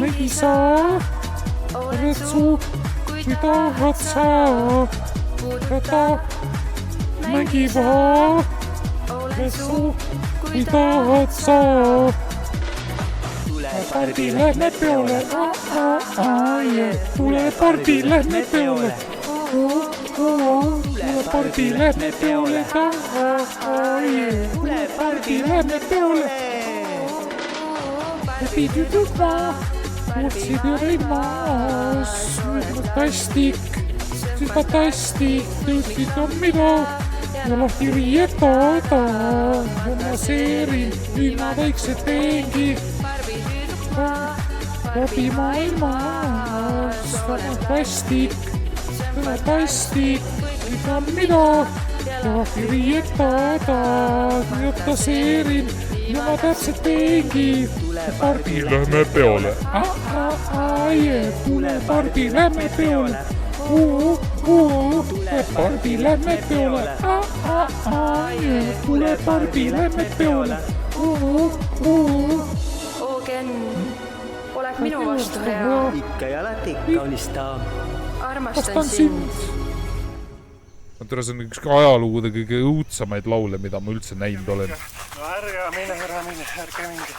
ei saa. Oled su, kui tahad sa. Võta, mängiva. Oled su, kui tahad sa. Pardi, lähme peole. Tule pardi, lähme peole. Tule pardi, lähme peole. Tule pardi, lähme peole. Läbi tüdrukmaa, otsid ja reimas. Fantastik, tõusid on mida. Ja lahti riietada. Ja maseerin ilma väikse teengi. Läbi maailmas. Fantastik, mida on mida. Ja lahti riietada. Ja taseerin ilma täpselt teengi. Pardi, lähme peole. Tule pardi, lähme peole. Tule pardi, lähme peole. Tule pardi, lähme peole. Ken, oled minu vastu hea. Ikka ja alati kaunis daam. Armastan sind. See on üks ajalugude kõige õudsamaid laule, mida ma üldse näinud olen. No ärge mine, ärge minge.